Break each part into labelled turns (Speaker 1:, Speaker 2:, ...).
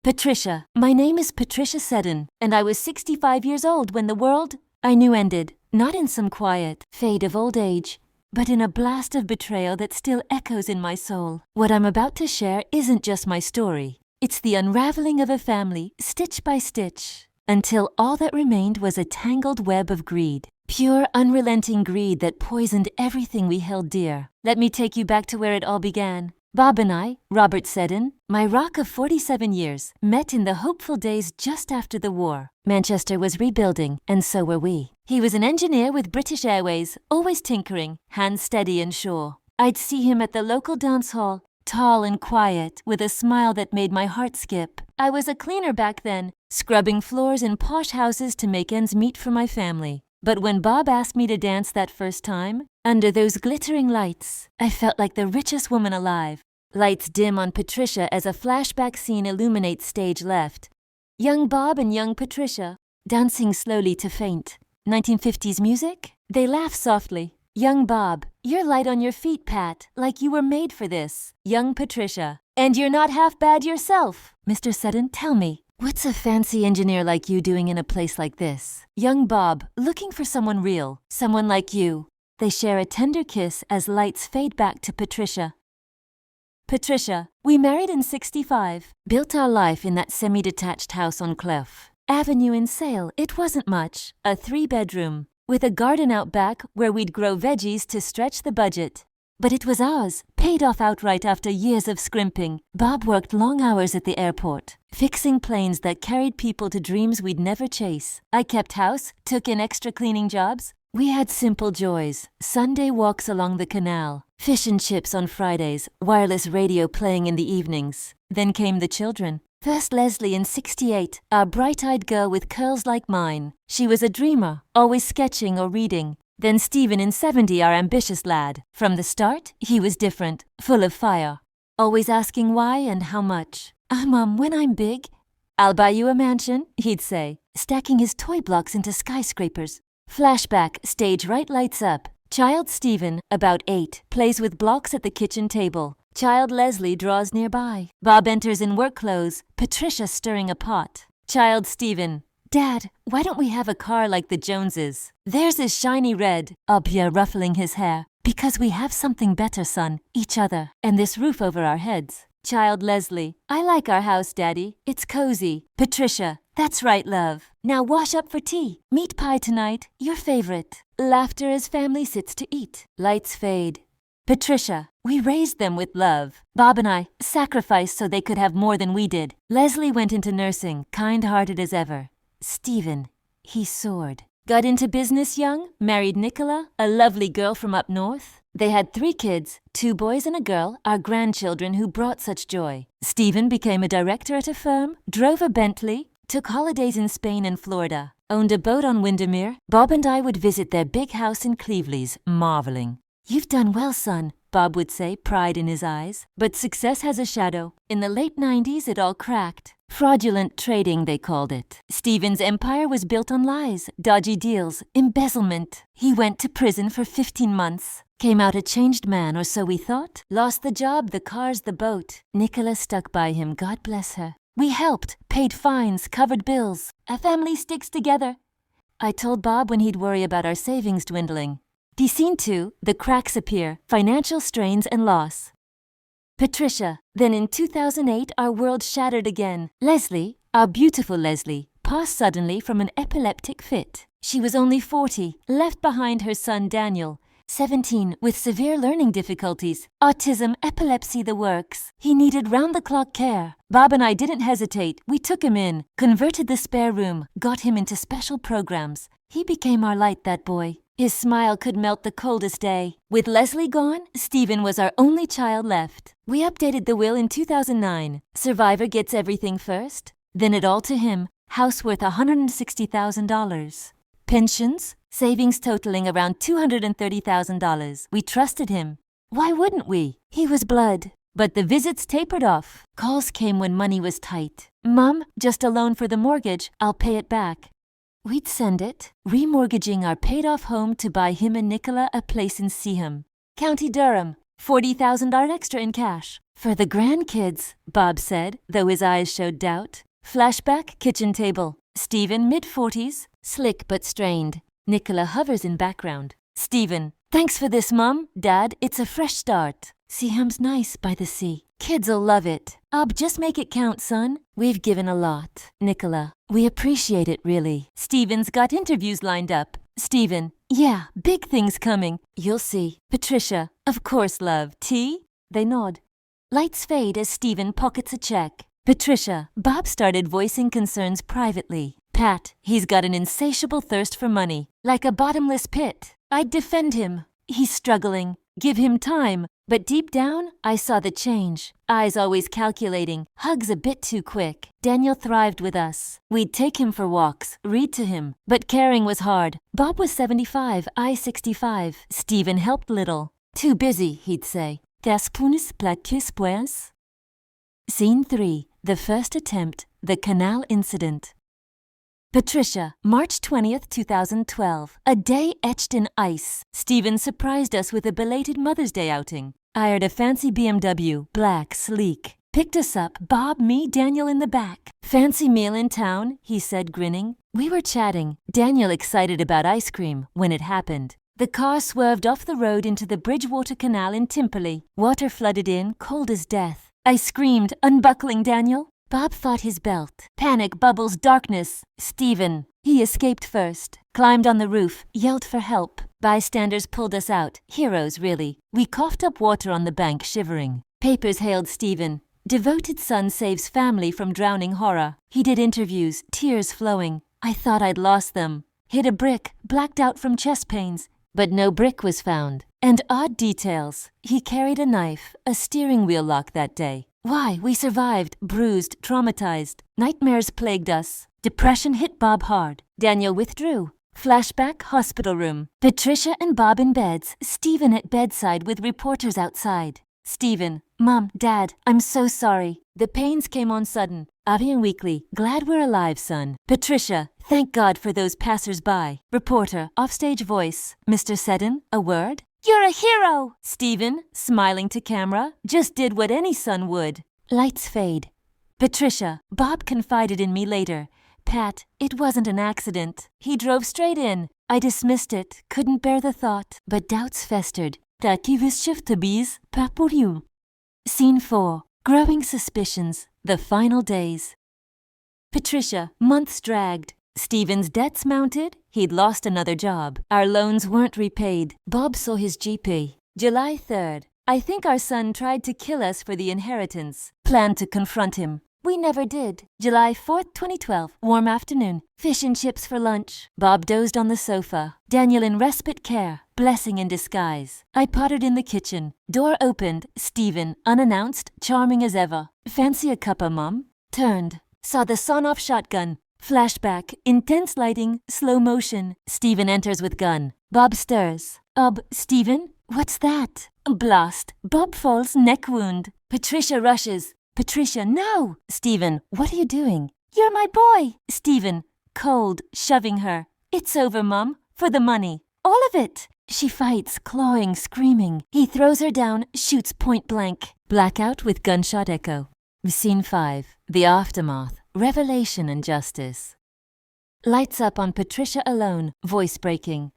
Speaker 1: Patricia. My name is Patricia Seddon, and I was 65 years old when the world I knew ended, not in some quiet fade of old age, but in a blast of betrayal that still echoes in my soul. What I'm about to share isn't just my story. It's the unraveling of a family, stitch by stitch, until all that remained was a tangled web of greed. Pure, unrelenting greed that poisoned everything we held dear. Let me take you back to where it all began. Bob and I, Robert Seddon, my rock of 47 years, met in the hopeful days just after the war. Manchester was rebuilding, and so were we. He was an engineer with British Airways, always tinkering, hands steady and sure. I'd see him at the local dance hall, tall and quiet, with a smile that made my heart skip. I was a cleaner back then, scrubbing floors in posh houses to make ends meet for my family. But when Bob asked me to dance that first time, under those glittering lights, I felt like the richest woman alive. Lights dim on Patricia as a flashback scene illuminates stage left. Young Bob and young Patricia, dancing slowly to faint. 1950s music? They laugh softly. Young Bob, you're light on your feet, Pat, like you were made for this. Young Patricia, and you're not half bad yourself. Mr. Seddon, tell me, what's a fancy engineer like you doing in a place like this? Young Bob, looking for someone real, someone like you. They share a tender kiss as lights fade back to Patricia. Patricia, we married in '65, built our life in that semi-detached house on Clough Avenue in Sale. It wasn't much, a 3-bedroom, with a garden out back where we'd grow veggies to stretch the budget. But it was ours, paid off outright after years of scrimping. Bob worked long hours at the airport, fixing planes that carried people to dreams we'd never chase. I kept house, took in extra cleaning jobs. We had simple joys, Sunday walks along the canal, fish and chips on Fridays, wireless radio playing in the evenings. Then came the children. First Leslie in '68, our bright-eyed girl with curls like mine. She was a dreamer, always sketching or reading. Then Stephen in '70, our ambitious lad. From the start, he was different, full of fire. Always asking why and how much. Mom, when I'm big, I'll buy you a mansion, he'd say, stacking his toy blocks into skyscrapers. Flashback, stage right lights up. Child Stephen, about 8, plays with blocks at the kitchen table. Child Leslie draws nearby. Bob enters in work clothes, Patricia stirring a pot. Child Stephen, Dad, why don't we have a car like the Joneses? Theirs is shiny red. Obia ruffling his hair. Because we have something better, son, each other, and this roof over our heads. Child Leslie, I like our house, Daddy. It's cozy. Patricia, that's right, love. Now wash up for tea. Meat pie tonight, your favorite. Laughter as family sits to eat. Lights fade. Patricia, we raised them with love. Bob and I sacrificed so they could have more than we did. Leslie went into nursing, kind-hearted as ever. Stephen, he soared. Got into business young, married Nicola, a lovely girl from up north. They had 3 kids, 2 boys and a girl, our grandchildren who brought such joy. Stephen became a director at a firm, drove a Bentley, took holidays in Spain and Florida, owned a boat on Windermere. Bob and I would visit their big house in Cleveland's, marveling. You've done well, son, Bob would say, pride in his eyes. But success has a shadow. In the late 90s, it all cracked. Fraudulent trading, they called it. Stephen's empire was built on lies, dodgy deals, embezzlement. He went to prison for 15 months. Came out a changed man, or so we thought. Lost the job, the cars, the boat. Nicola stuck by him, God bless her. We helped, paid fines, covered bills. A family sticks together. I told Bob when he'd worry about our savings dwindling. Scene 2, the cracks appear, financial strains and loss. Patricia, then in 2008 our world shattered again. Leslie, our beautiful Leslie, passed suddenly from an epileptic fit. She was only 40, left behind her son Daniel, 17, with severe learning difficulties, autism, epilepsy, the works. He needed round-the-clock care. Bob and I didn't hesitate. We took him in, converted the spare room, got him into special programs. He became our light, that boy. His smile could melt the coldest day. With Leslie gone, Stephen was our only child left. We updated the will in 2009. Survivor gets everything first, then it all to him. House worth $160,000. Pensions, savings totaling around $230,000. We trusted him. Why wouldn't we? He was blood. But the visits tapered off. Calls came when money was tight. Mom, just a loan for the mortgage. I'll pay it back. We'd send it, remortgaging our paid-off home to buy him and Nicola a place in Seaham, County Durham, $40,000 extra in cash. For the grandkids, Bob said, though his eyes showed doubt. Flashback kitchen table. Stephen, mid-40s, slick but strained. Nicola hovers in background. Stephen, thanks for this, Mum. Dad, it's a fresh start. Siham's nice by the sea. Kids'll love it. Just make it count, son. We've given a lot. Nicola, we appreciate it, really. Stephen's got interviews lined up. Stephen, yeah, big things coming. You'll see. Patricia, of course, love. Tea? They nod. Lights fade as Stephen pockets a check. Patricia, Bob started voicing concerns privately. Pat, he's got an insatiable thirst for money, like a bottomless pit. I'd defend him. He's struggling. Give him time. But deep down, I saw the change. Eyes always calculating, hugs a bit too quick. Daniel thrived with us. We'd take him for walks, read to him. But caring was hard. Bob was 75, I 65. Stephen helped little. Too busy, he'd say. T'as platus pues? Scene 3. The first attempt. The canal incident. Patricia, March 20th, 2012. A day etched in ice. Stephen surprised us with a belated Mother's Day outing. Hired a fancy BMW, black, sleek. Picked us up, Bob, me, Daniel in the back. Fancy meal in town, he said, grinning. We were chatting, Daniel excited about ice cream, when it happened. The car swerved off the road into the Bridgewater Canal in Timperley. Water flooded in, cold as death. I screamed, unbuckling Daniel. Bob fought his belt. Panic, bubbles, darkness. Stephen. He escaped first. Climbed on the roof, yelled for help. Bystanders pulled us out. Heroes, really. We coughed up water on the bank, shivering. Papers hailed Stephen. Devoted son saves family from drowning horror. He did interviews, tears flowing. I thought I'd lost them. Hit a brick, blacked out from chest pains. But no brick was found. And odd details. He carried a knife, a steering wheel lock that day. Why, we survived, bruised, traumatized. Nightmares plagued us. Depression hit Bob hard. Daniel withdrew. Flashback, hospital room. Patricia and Bob in beds. Stephen at bedside with reporters outside. Stephen, Mom, Dad, I'm so sorry. The pains came on sudden. Bien weekly. Glad we're alive, son. Patricia, thank God for those passers-by. Reporter, offstage voice. Mr. Seddon, a word? You're a hero! Stephen, smiling to camera, just did what any son would. Lights fade. Patricia, Bob confided in me later. Pat, it wasn't an accident. He drove straight in. I dismissed it, couldn't bear the thought, but doubts festered. Pas pour you. Scene 4. Growing suspicions. The final days. Patricia, months dragged. Stephen's debts mounted. He'd lost another job. Our loans weren't repaid. Bob saw his GP. July 3rd. I think our son tried to kill us for the inheritance. Planned to confront him. We never did. July 4th, 2012. Warm afternoon. Fish and chips for lunch. Bob dozed on the sofa. Daniel in respite care. Blessing in disguise. I pottered in the kitchen. Door opened. Stephen, unannounced, charming as ever. Fancy a cuppa, Mom? Turned. Saw the sawn-off shotgun. Flashback. Intense lighting. Slow motion. Stephen enters with gun. Bob stirs. Stephen? What's that? Blast. Bob falls, neck wound. Patricia rushes. Patricia, no! Stephen, what are you doing? You're my boy! Stephen, cold, shoving her. It's over, Mum. For the money. All of it! She fights, clawing, screaming. He throws her down, shoots point blank. Blackout with gunshot echo. Scene 5. The aftermath. Revelation and justice. Lights up on Patricia alone, voice breaking.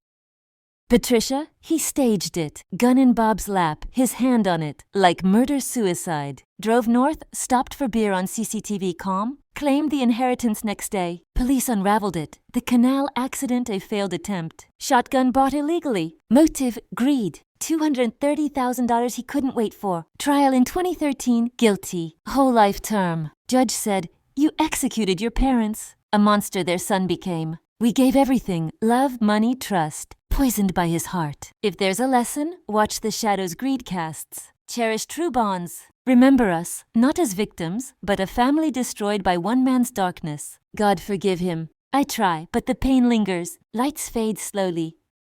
Speaker 1: Patricia, he staged it. Gun in Bob's lap, his hand on it, like murder-suicide. Drove north, stopped for beer on CCTV calm, claimed the inheritance next day. Police unraveled it. The canal accident, a failed attempt. Shotgun bought illegally. Motive, greed. $230,000 he couldn't wait for. Trial in 2013, guilty. Whole life term. Judge said, you executed your parents. A monster their son became. We gave everything, love, money, trust. Poisoned by his heart. If there's a lesson, watch the shadows greed casts. Cherish true bonds. Remember us, not as victims, but a family destroyed by one man's darkness. God forgive him. I try, but the pain lingers. Lights fade slowly.